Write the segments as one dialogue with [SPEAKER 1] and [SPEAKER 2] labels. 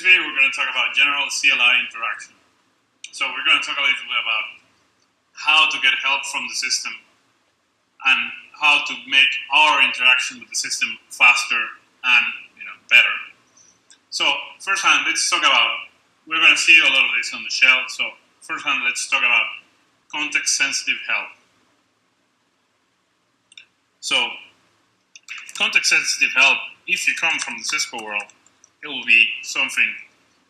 [SPEAKER 1] this video we're going to talk about general CLI interaction. So we're going to talk a little bit about how to get help from the system and how to make our interaction with the system faster and better. So first hand, let's talk about, we're going to see a lot of this on the shell. So first hand, let's talk about context-sensitive help. So context-sensitive help, if you come from the Cisco world, it will be something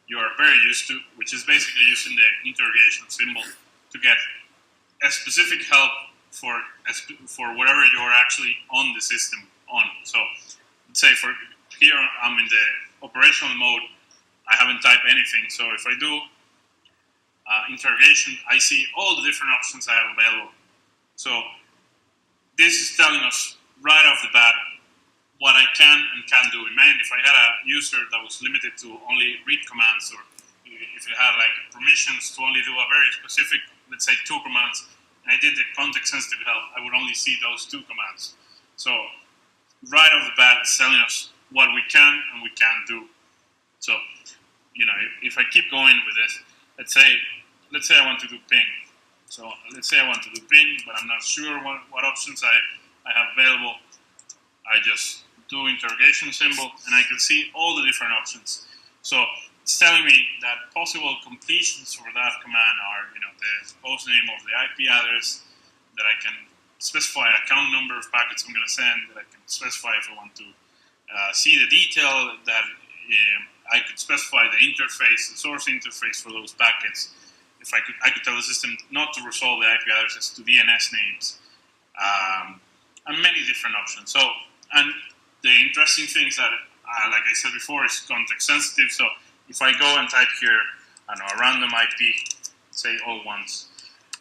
[SPEAKER 1] you are very used to, which is basically using the interrogation symbol to get a specific help for whatever you're actually on the system on. So let's say for here I'm in the operational mode, I haven't typed anything. So if I do interrogation, I see all the different options I have available. So this is telling us right off the bat what I can and can't do. Imagine if I had a user that was limited to only read commands, or if it had like permissions to only do a very specific, let's say 2 commands, and I did the context-sensitive help, I would only see those 2 commands. So right off the bat, it's telling us what we can and we can't do. So, if I keep going with this, let's say I want to do ping. So let's say I want to do ping, but I'm not sure what options I have available. I just do interrogation symbol, and I can see all the different options. So it's telling me that possible completions for that command are, the host name of the IP address, that I can specify a count number of packets I'm going to send, that I can specify if I want to see the detail, that I could specify the interface, the source interface for those packets. If I could tell the system not to resolve the IP addresses to DNS names, and many different options. So, and the interesting thing is that, like I said before, is context sensitive. So if I go and type here, I don't know, a random IP, say all once,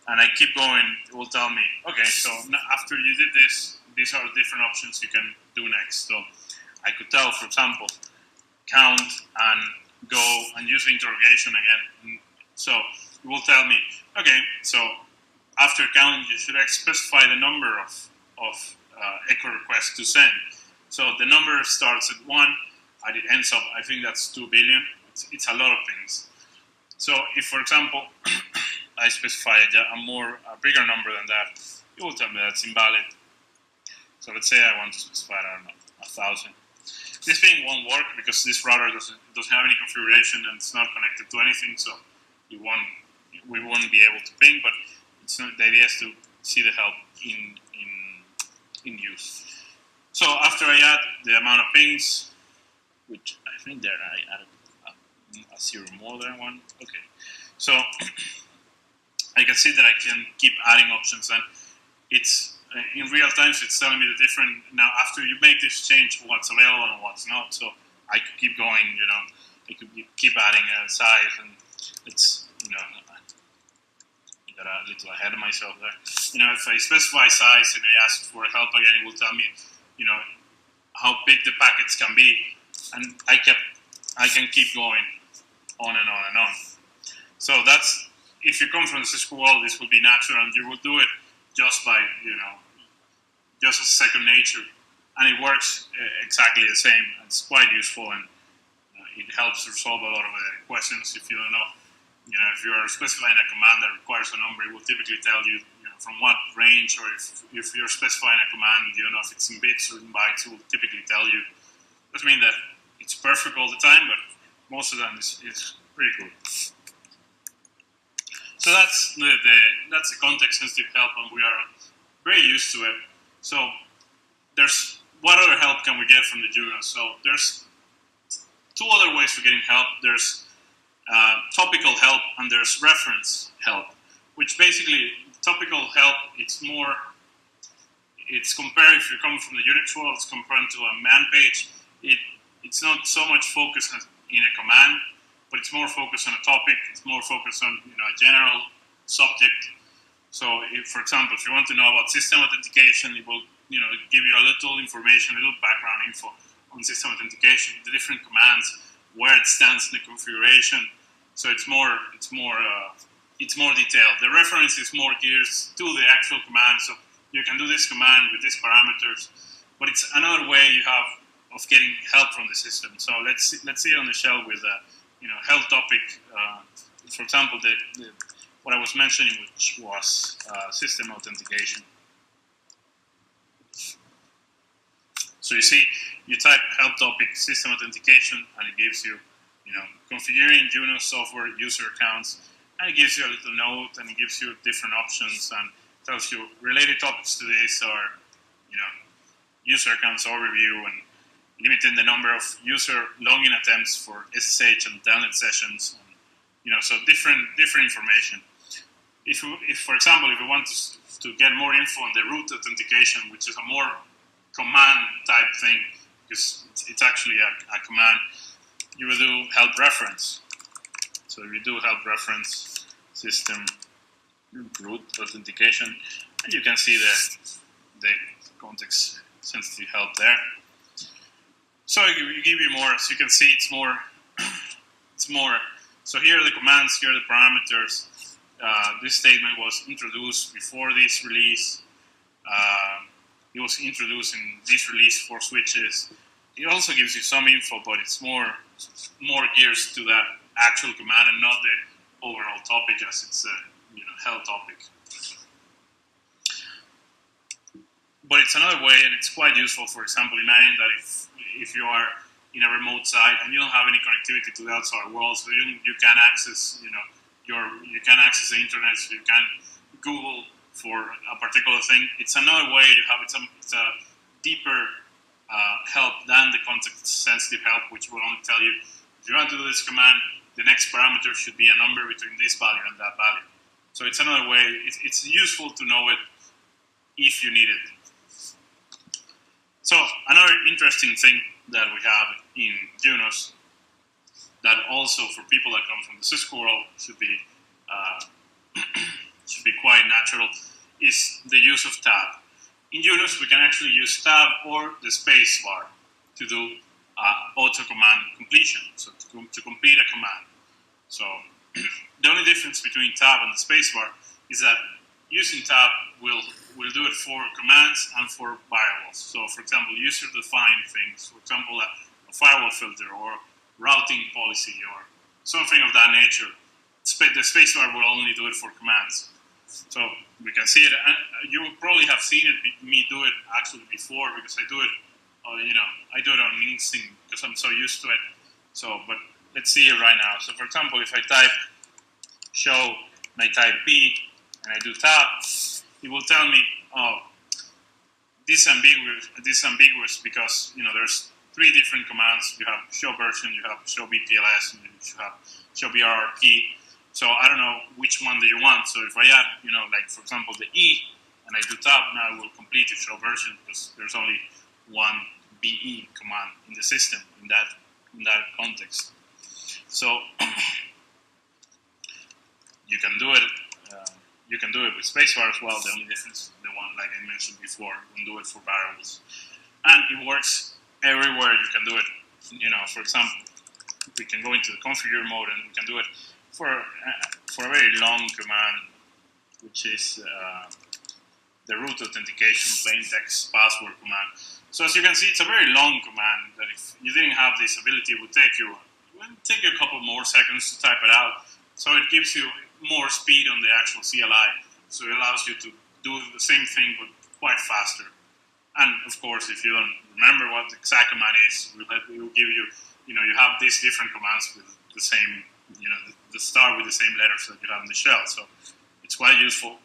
[SPEAKER 1] and I keep going, it will tell me, okay, so after you did this, these are the different options you can do next. So I could tell, for example, count and go and use the interrogation again. So it will tell me, okay, so after count, you should specify the number of echo requests to send. So the number starts at 1, and it ends up, I think that's 2 billion. It's a lot of things. So if, for example, I specify a bigger number than that, it will tell me that's invalid. So let's say I want to specify, I don't know, 1,000. This thing won't work because this router doesn't have any configuration and it's not connected to anything, so we won't be able to ping, but the idea is to see the help in use. So after I add the amount of pings, which I think there I added a 0 more than 1. Okay, so I can see that I can keep adding options, and it's in real time. So it's telling me the different. Now after you make this change, what's available and what's not. So I could keep going. I could keep adding a size, and it's I got a little ahead of myself there. If I specify size and I ask for help again, it will tell me, how big the packets can be, and I can keep going on and on and on. So that's, if you come from the Cisco world, this will be natural, and you will do it just by, just as second nature, and it works exactly the same. It's quite useful, and it helps resolve a lot of the questions if you don't know. If you're specifying a command that requires a number, it will typically tell you, from what range, or if you're specifying a command, you don't know if it's in bits or in bytes, it will typically tell you. Doesn't mean that it's perfect all the time, but most of them is pretty good. So that's the context-sensitive help, and we are very used to it. So what other help can we get from the Junos? So there's 2 other ways for getting help. There's topical help and there's reference help, which basically topical help, it's compared, if you're coming from the Unix world, it's compared to a man page. It's not so much focused in a command, but it's more focused on a topic. It's more focused on a general subject. So for example, if you want to know about system authentication, it will give you a little information, a little background info on system authentication, the different commands, where it stands in the configuration. So it's more detailed. The reference is more geared to the actual command. So you can do this command with these parameters, but it's another way you have of getting help from the system. So let's see on the shell with health topic. For example, what I was mentioning, which was system authentication. So you see, you type help topic system authentication, and it gives you, configuring Junos software user accounts, and it gives you a little note, and it gives you different options, and tells you related topics to this are, user accounts overview, and limiting the number of user login attempts for SSH and telnet sessions, and, so different information. If for example, if you want to get more info on the root authentication, which is a more command type thing, because it's actually a command, you will do help reference. So if you do help reference system root authentication, and you can see the context sensitive help there. So it give you more. As you can see, it's more. So here are the commands. Here are the parameters. This statement was introduced before this release. It was introduced in this release for switches. It also gives you some info, but it's more gears to that actual command and not the overall topic, as it's a health topic. But it's another way, and it's quite useful. For example, imagine that if you are in a remote site and you don't have any connectivity to the outside world, so you can access you can access the internet, so you can Google for a particular thing. It's another way you have it's a deeper help than the context-sensitive help, which will only tell you if you want to do this command, the next parameter should be a number between this value and that value. So it's another way. It's useful to know it if you need it. So another interesting thing that we have in Junos that also for people that come from the Cisco world should be quite natural is the use of tab. In Junos, we can actually use tab or the space bar to do auto command completion, so to complete a command. So the only difference between tab and the space bar is that using tab will do it for commands and for variables. So for example, user-defined things, for example, a firewall filter or routing policy or something of that nature. The spacebar will only do it for commands. So we can see it, and you will probably have seen me do it actually before, because I do it, I do it on instinct because I'm so used to it. So, but let's see it right now. So for example, if I type show and I type B and I do tab, it will tell me, oh, this is ambiguous because there's three different commands. You have show version, you have show BPLS, and you have show BRRP. So I don't know which one do you want. So if I add, like for example the E, and I do tab, now I will complete the show version because there's only one BE command in the system in that context. So you can do it. You can do it with spacebar as well. The only difference, the one like I mentioned before, you can do it for variables, and it works everywhere. You can do it. For example, we can go into the configure mode and we can do it for a very long command, which is the root authentication plain text password command. So as you can see, it's a very long command that if you didn't have this ability, it would take you a couple more seconds to type it out. So it gives you more speed on the actual CLI. So it allows you to do the same thing but quite faster. And of course, if you don't remember what the exact command is, it will give you, you have these different commands with the same, the start with the same letters that you have in the shell. So it's quite useful.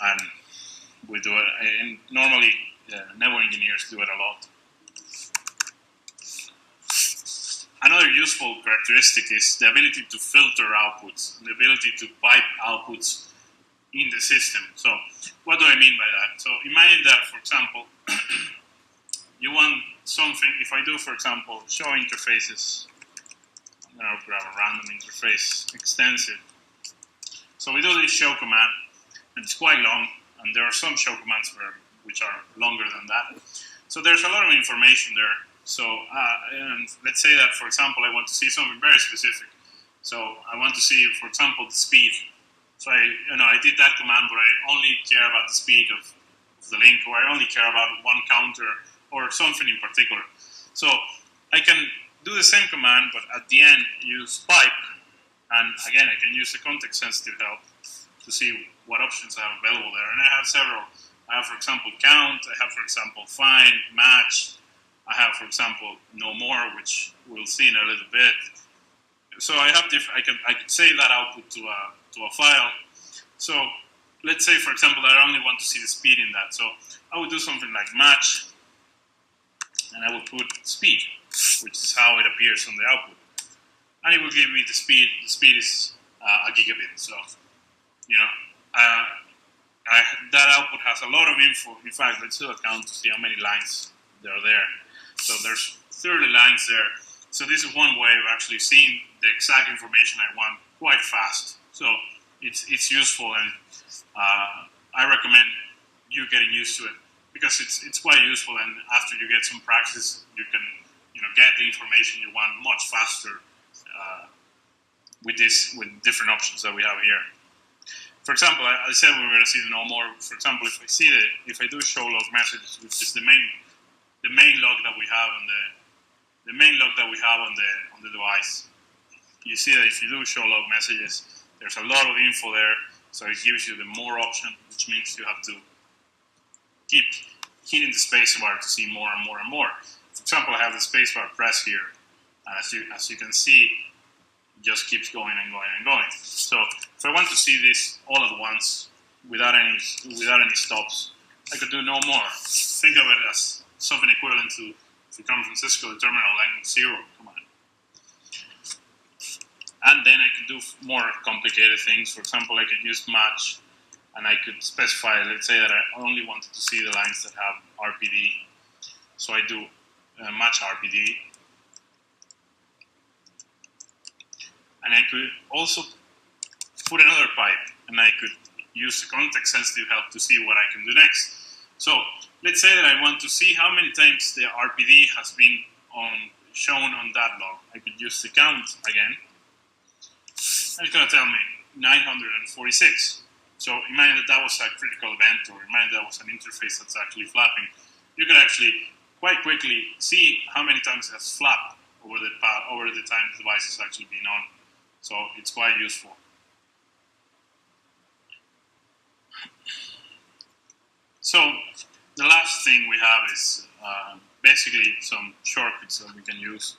[SPEAKER 1] And we do it, and normally network engineers do it a lot. Another useful characteristic is the ability to filter outputs, the ability to pipe outputs in the system. So what do I mean by that? So imagine that, for example, you want something, if I do, for example, show interfaces, I'm going to grab a random interface extensive. So we do this show command, and it's quite long, and there are some show commands which are longer than that. So there's a lot of information there. So and let's say that, for example, I want to see something very specific. So I want to see, for example, the speed. So I did that command, but I only care about the speed of the link, or I only care about one counter or something in particular. So I can do the same command, but at the end use pipe, and again I can use the context-sensitive help to see what options I have available there. And I have several. I have, for example, count. I have, for example, find, match. I have, for example, no more, which we'll see in a little bit. So I have different. I could save that output to a file. So let's say, for example, that I only want to see the speed in that. So I would do something like match, and I would put speed, which is how it appears on the output, and it will give me the speed. The speed is a gigabit. So that output has a lot of info. In fact, let's do a count to see how many lines there are there. So there's 30 lines there. So this is one way of actually seeing the exact information I want quite fast. So it's useful, and I recommend you getting used to it because it's quite useful. And after you get some practice, you can get the information you want much faster with different options that we have here. For example, I said we were going to see the no more. For example, if I do show log messages, which is the main log that we have on the device, you see that if you do show log messages, there's a lot of info there. So it gives you the more option, which means you have to keep hitting the spacebar to see more and more and more. For example, I have the spacebar pressed here, and as you can see, it just keeps going and going and going. So if I want to see this all at once without any stops, I could do no more. Think of it as something equivalent to, if you come from Cisco, the terminal line 0 command. And then I could do more complicated things. For example, I could use match, and I could specify, let's say that I only wanted to see the lines that have RPD. So I do match RPD. And I could also put another pipe, and I could use the context-sensitive help to see what I can do next. So let's say that I want to see how many times the RPD has been shown on that log. I could use the count again. And it's going to tell me 946. So imagine that was a critical event, or imagine that was an interface that's actually flapping. You could actually quite quickly see how many times it has flapped over the time the device has actually been on. So it's quite useful. So the last thing we have is basically some shortcuts that we can use.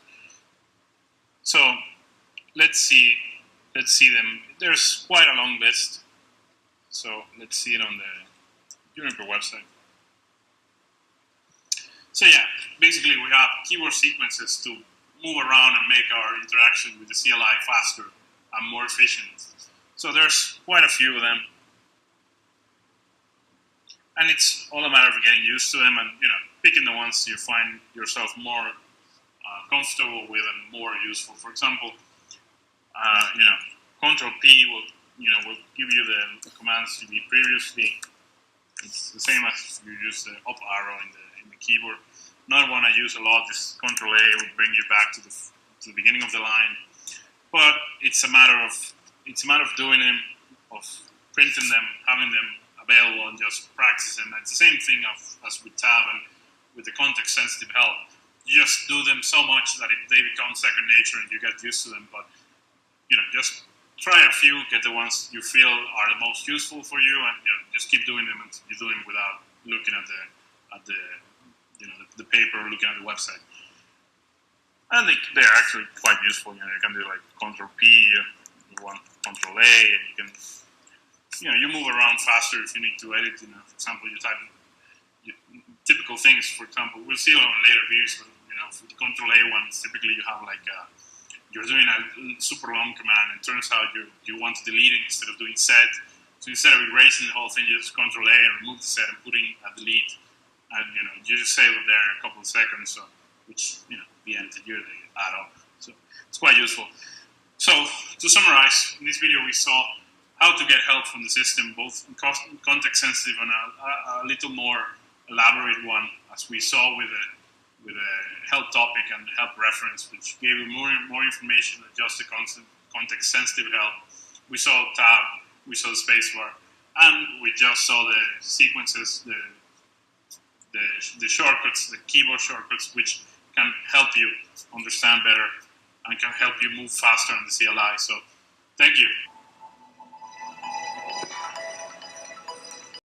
[SPEAKER 1] So let's see them. There's quite a long list. So let's see it on the Juniper website. So yeah, basically we have keyword sequences to move around and make our interaction with the CLI faster and more efficient. So there's quite a few of them. And it's all a matter of getting used to them and picking the ones you find yourself more comfortable with and more useful. For example, Control P will give you the commands you did previously. It's the same as you use the up arrow in the keyboard. Another one I use a lot is Control A will bring you back to the beginning of the line. But it's a matter of doing them, of printing them, having them available, and just practicing. It's the same thing as with Tab and with the context-sensitive help. You just do them so much that they become second nature and you get used to them. But just try a few, get the ones you feel are the most useful for you, and just keep doing them until you do them without looking at the paper or looking at the website. And they're actually quite useful. You can do like Control P, you want Control A, and you can you move around faster if you need to edit. For example, you type typical things. For example, we'll see it on later videos. But for the Control A ones, typically you have you're doing a super long command, and it turns out you want to delete it instead of doing set. So instead of erasing the whole thing, you just Control A and remove the set and putting a delete, and you just save it there in a couple of seconds. So which the end you add up. So it's quite useful. So to summarize, in this video we saw how to get help from the system, both context sensitive and a little more elaborate one, as we saw with a help topic and help reference, which gave you more information than just the context sensitive help. We saw tab, we saw the spacebar, and we just saw the sequences, the shortcuts, the keyboard shortcuts, which can help you understand better and can help you move faster in the CLI. So thank you.